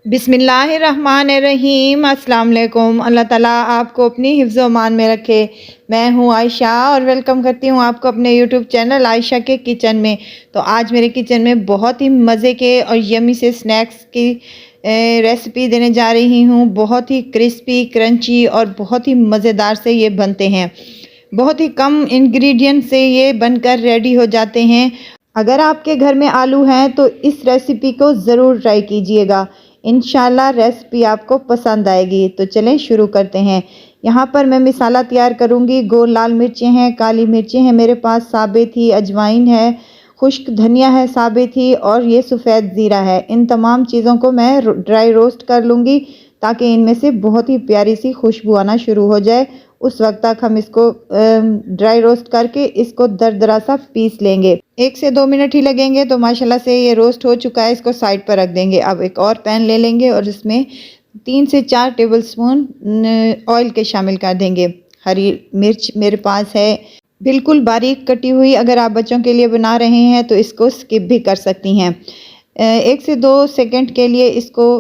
बिस्मिल्लाहिर्रहमानिर्रहीम। अस्सलाम वालेकुम। अल्लाह ताला आपको अपनी हिफ्ज़ व अमान में रखे। मैं हूँ आयशा और वेलकम करती हूँ आपको अपने यूट्यूब चैनल आयशा के किचन में। तो आज मेरे किचन में बहुत ही मज़े के और यमी से स्नैक्स की रेसिपी देने जा रही हूँ। बहुत ही क्रिस्पी, क्रंची और बहुत ही मज़ेदार से ये बनते हैं। बहुत ही कम इंग्रेडिएंट से ये बनकर रेडी हो जाते हैं। अगर आपके घर में आलू हैं तो इस रेसिपी को ज़रूर ट्राई कीजिएगा। इंशाल्लाह रेसिपी आपको पसंद आएगी। तो चलें शुरू करते हैं। यहाँ पर मैं मसाला तैयार करूँगी। गोल लाल मिर्चें हैं, काली मिर्चें हैं मेरे पास, साबित ही अजवाइन है, खुश्क धनिया है साबित ही, और ये सफ़ेद ज़ीरा है। इन तमाम चीज़ों को मैं ड्राई रोस्ट कर लूँगी ताकि इनमें से बहुत ही प्यारी सी खुशबू आना शुरू हो जाए। उस वक्त तक हम इसको ड्राई रोस्ट करके इसको दरदरा सा पीस लेंगे। 1 से 2 मिनट ही लगेंगे। तो माशाल्लाह से ये रोस्ट हो चुका है। इसको साइड पर रख देंगे। अब एक और पैन ले लेंगे और इसमें 3 से 4 टेबलस्पून ऑयल के शामिल कर देंगे। हरी मिर्च मेरे पास है बिल्कुल बारीक कटी हुई। अगर आप बच्चों के लिए बना रहे हैं तो इसको स्किप भी कर सकती हैं। 1 से 2 सेकंड के लिए इसको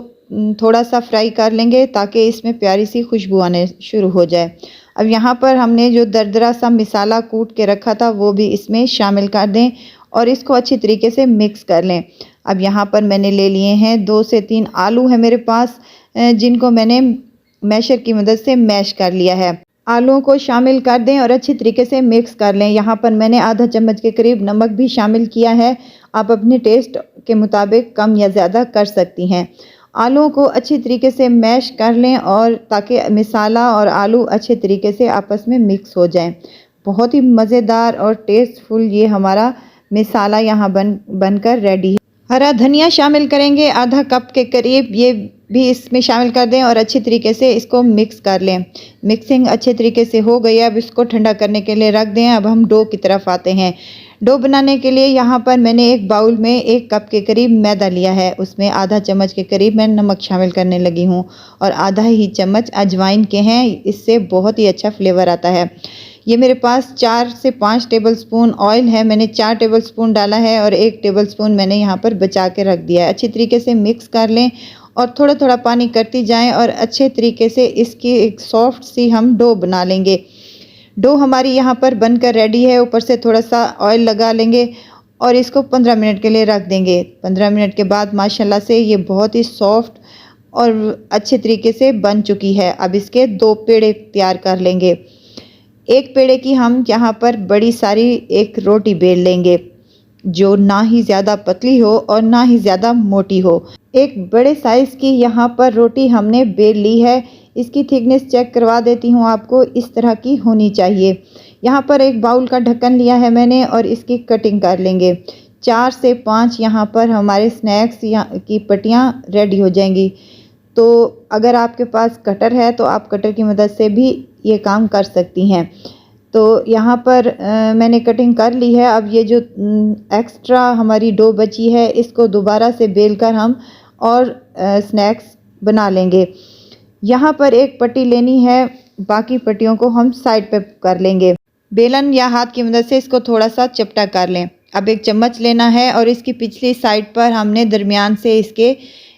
थोड़ा सा फ्राई कर लेंगे ताकि इसमें प्यारी सी खुशबू आने शुरू हो जाए। अब यहाँ पर हमने जो दरदरा सा मसाला कूट के रखा था वो भी इसमें शामिल कर दें और इसको अच्छी तरीके से मिक्स कर लें। अब यहाँ पर मैंने ले लिए हैं 2 से 3 आलू है मेरे पास, जिनको मैंने मैशर की मदद से मैश कर लिया है। आलूओं को शामिल कर दें और अच्छी तरीके से मिक्स कर लें। यहाँ पर मैंने आधा चम्मच के करीब नमक भी शामिल किया है। आप अपने टेस्ट के मुताबिक कम या ज़्यादा कर सकती हैं। आलूओं को अच्छी तरीके से मैश कर लें और ताकि मसाला और आलू अच्छे तरीके से आपस में मिक्स हो जाएं। बहुत ही मज़ेदार और टेस्टफुल ये हमारा मसाला यहाँ बनकर रेडी है। हरा धनिया शामिल करेंगे आधा कप के करीब, ये भी इसमें शामिल कर दें और अच्छी तरीके से इसको मिक्स कर लें। मिक्सिंग अच्छे तरीके से हो गई है। अब इसको ठंडा करने के लिए रख दें। अब हम डो की तरफ आते हैं। डो बनाने के लिए यहाँ पर मैंने एक बाउल में 1 कप के करीब मैदा लिया है। उसमें आधा चम्मच के करीब मैं नमक शामिल करने लगी हूँ और आधा ही चम्मच अजवाइन के हैं। इससे बहुत ही अच्छा फ्लेवर आता है। ये मेरे पास 4 से 5 टेबलस्पून ऑयल है। मैंने 4 टेबलस्पून डाला है और 1 टेबलस्पून मैंने यहाँ पर बचा के रख दिया है। अच्छी तरीके से मिक्स कर लें और थोड़ा थोड़ा पानी करती जाएं और अच्छे तरीके से इसकी एक सॉफ्ट सी हम डो बना लेंगे। डो हमारी यहाँ पर बनकर रेडी है। ऊपर से थोड़ा सा ऑयल लगा लेंगे और इसको 15 मिनट के लिए रख देंगे। 15 मिनट के बाद माशाल्लाह से ये बहुत ही सॉफ्ट और अच्छे तरीके से बन चुकी है। अब इसके 2 पेड़े तैयार कर लेंगे। एक पेड़े की हम यहाँ पर बड़ी सारी एक रोटी बेल लेंगे जो ना ही ज़्यादा पतली हो और ना ही ज़्यादा मोटी हो। एक बड़े साइज़ की यहाँ पर रोटी हमने बेल ली है। इसकी थिकनेस चेक करवा देती हूँ आपको, इस तरह की होनी चाहिए। यहाँ पर एक बाउल का ढक्कन लिया है मैंने और इसकी कटिंग कर लेंगे। 4 से 5 यहाँ पर हमारे स्नैक्स की पट्टियाँ रेडी हो जाएंगी। तो अगर आपके पास कटर है तो आप कटर की मदद से भी ये काम कर सकती हैं। तो यहाँ पर मैंने कटिंग कर ली है। अब ये जो एक्स्ट्रा हमारी डो बची है इसको दोबारा से बेलकर हम और स्नैक्स बना लेंगे। यहाँ पर एक पट्टी लेनी है, बाकी पट्टियों को हम साइड पे कर लेंगे। बेलन या हाथ की मदद से इसको थोड़ा सा चपटा कर लें। अब एक चम्मच लेना है और इसकी पिछली साइड पर हमने दरमियान से इसके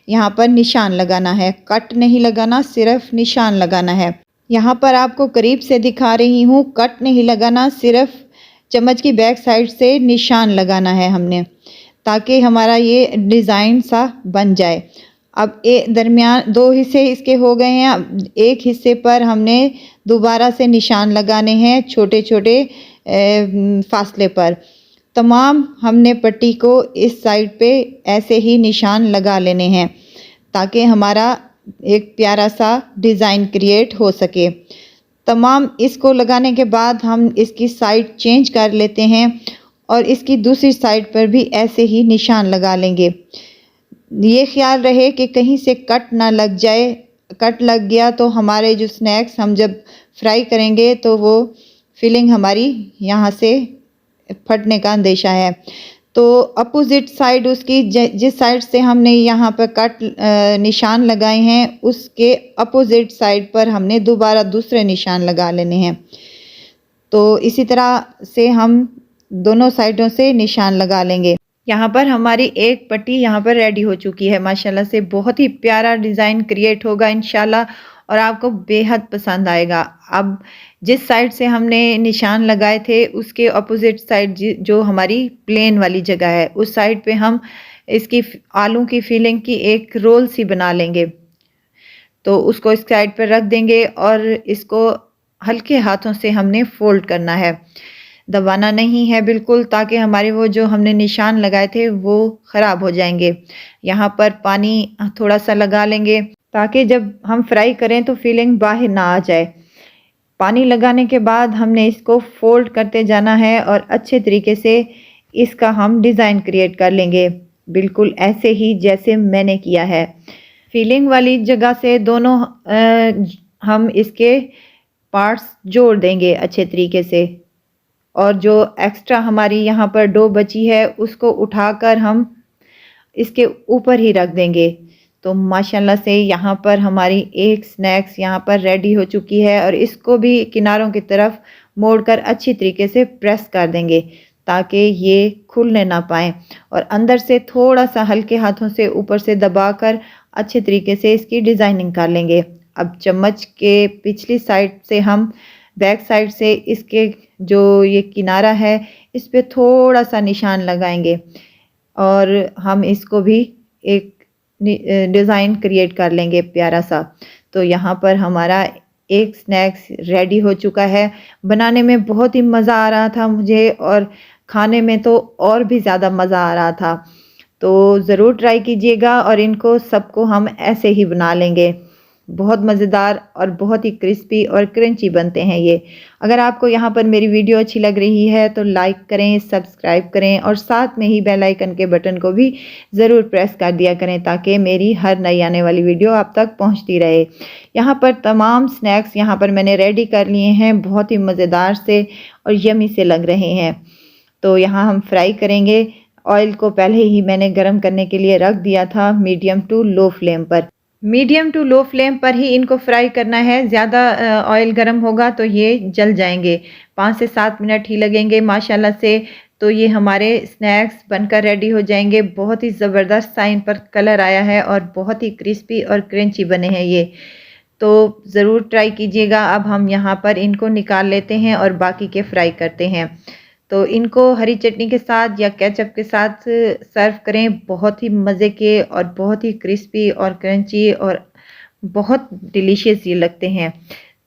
यहाँ पर निशान लगाना है। कट नहीं लगाना, सिर्फ निशान लगाना है। यहाँ पर आपको करीब से दिखा रही हूँ, कट नहीं लगाना, सिर्फ चम्मच की बैक साइड से निशान लगाना है हमने, ताकि हमारा ये डिज़ाइन सा बन जाए। अब दरमियान 2 हिस्से इसके हो गए हैं। अब एक हिस्से पर हमने दोबारा से निशान लगाने हैं छोटे छोटे फासले पर। तमाम हमने पट्टी को इस साइड पे ऐसे ही निशान लगा लेने हैं ताकि हमारा एक प्यारा सा डिज़ाइन क्रिएट हो सके। तमाम इसको लगाने के बाद हम इसकी साइड चेंज कर लेते हैं और इसकी दूसरी साइड पर भी ऐसे ही निशान लगा लेंगे। ये ख्याल रहे कि कहीं से कट ना लग जाए। कट लग गया तो हमारे जो स्नैक्स हम जब फ्राई करेंगे तो वो फिलिंग हमारी यहाँ से फटने का अंदेशा है। तो अपोजिट साइड उसकी जिस साइड से हमने यहाँ पर कट निशान लगाए हैं उसके अपोजिट साइड पर हमने दोबारा दूसरे निशान लगा लेने हैं। तो इसी तरह से हम दोनों साइडों से निशान लगा लेंगे। यहाँ पर हमारी एक पट्टी यहाँ पर रेडी हो चुकी है माशाल्लाह से। बहुत ही प्यारा डिज़ाइन क्रिएट होगा इंशाल्लाह और आपको बेहद पसंद आएगा। अब जिस साइड से हमने निशान लगाए थे उसके अपोजिट साइड जो हमारी प्लेन वाली जगह है उस साइड पे हम इसकी आलू की फिलिंग की एक रोल सी बना लेंगे। तो उसको इस साइड पर रख देंगे और इसको हल्के हाथों से हमने फोल्ड करना है, दबाना नहीं है बिल्कुल, ताकि हमारे वो जो हमने निशान लगाए थे वो ख़राब हो जाएंगे। यहाँ पर पानी थोड़ा सा लगा लेंगे ताकि जब हम फ्राई करें तो फिलिंग बाहर ना आ जाए। पानी लगाने के बाद हमने इसको फोल्ड करते जाना है और अच्छे तरीके से इसका हम डिज़ाइन क्रिएट कर लेंगे, बिल्कुल ऐसे ही जैसे मैंने किया है। फिलिंग वाली जगह से दोनों हम इसके पार्ट्स जोड़ देंगे अच्छे तरीके से और जो एक्स्ट्रा हमारी यहाँ पर डो बची है उसको उठाकर हम इसके ऊपर ही रख देंगे। तो माशाल्लाह से यहाँ पर हमारी एक स्नैक्स यहाँ पर रेडी हो चुकी है और इसको भी किनारों की तरफ मोड़कर अच्छी तरीके से प्रेस कर देंगे ताकि ये खुलने ना पाए और अंदर से थोड़ा सा हल्के हाथों से ऊपर से दबाकर अच्छे तरीके से इसकी डिज़ाइनिंग कर लेंगे। अब चम्मच के पिछली साइड से हम बैक साइड से इसके जो ये किनारा है इस पे थोड़ा सा निशान लगाएंगे और हम इसको भी एक डिज़ाइन क्रिएट कर लेंगे प्यारा सा। तो यहाँ पर हमारा एक स्नैक्स रेडी हो चुका है। बनाने में बहुत ही मज़ा आ रहा था मुझे और खाने में तो और भी ज़्यादा मज़ा आ रहा था। तो ज़रूर ट्राई कीजिएगा और इनको सबको हम ऐसे ही बना लेंगे। बहुत मज़ेदार और बहुत ही क्रिस्पी और क्रंची बनते हैं ये। अगर आपको यहाँ पर मेरी वीडियो अच्छी लग रही है तो लाइक करें, सब्सक्राइब करें और साथ में ही बेल आइकन के बटन को भी ज़रूर प्रेस कर दिया करें ताकि मेरी हर नई आने वाली वीडियो आप तक पहुँचती रहे। यहाँ पर तमाम स्नैक्स यहाँ पर मैंने रेडी कर लिए हैं, बहुत ही मज़ेदार से और यमी से लग रहे हैं। तो यहाँ हम फ्राई करेंगे। ऑयल को पहले ही मैंने गर्म करने के लिए रख दिया था मीडियम टू लो फ्लेम पर। मीडियम टू लो फ्लेम पर ही इनको फ्राई करना है, ज़्यादा ऑयल गर्म होगा तो ये जल जाएंगे। 5 से 7 मिनट ही लगेंगे माशाल्लाह से। तो ये हमारे स्नैक्स बनकर रेडी हो जाएंगे। बहुत ही ज़बरदस्त सा इन पर कलर आया है और बहुत ही क्रिस्पी और क्रंची बने हैं ये। तो ज़रूर ट्राई कीजिएगा। अब हम यहाँ पर इनको निकाल लेते हैं और बाकी के फ्राई करते हैं। तो इनको हरी चटनी के साथ या केचप के साथ सर्व करें। बहुत ही मज़े के और बहुत ही क्रिस्पी और क्रंची और बहुत डिलीशियस ये लगते हैं।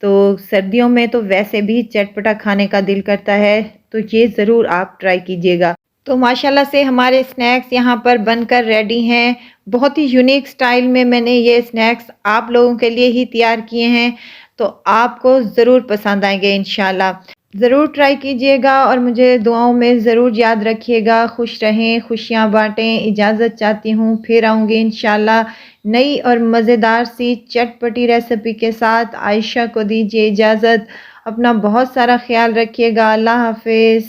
तो सर्दियों में तो वैसे भी चटपटा खाने का दिल करता है, तो ये ज़रूर आप ट्राई कीजिएगा। तो माशाल्लाह से हमारे स्नैक्स यहाँ पर बनकर रेडी हैं। बहुत ही यूनिक स्टाइल में मैंने ये स्नैक्स आप लोगों के लिए ही तैयार किए हैं, तो आपको ज़रूर पसंद आएंगे इंशाल्लाह। ज़रूर ट्राई कीजिएगा और मुझे दुआओं में ज़रूर याद रखिएगा। खुश रहें, खुशियाँ बाँटें। इजाज़त चाहती हूँ, फिर आऊँगी इंशाल्लाह नई और मज़ेदार सी चटपटी रेसिपी के साथ। आयशा को दीजिए इजाज़त। अपना बहुत सारा ख्याल रखिएगा। अल्लाह हाफ़िज़।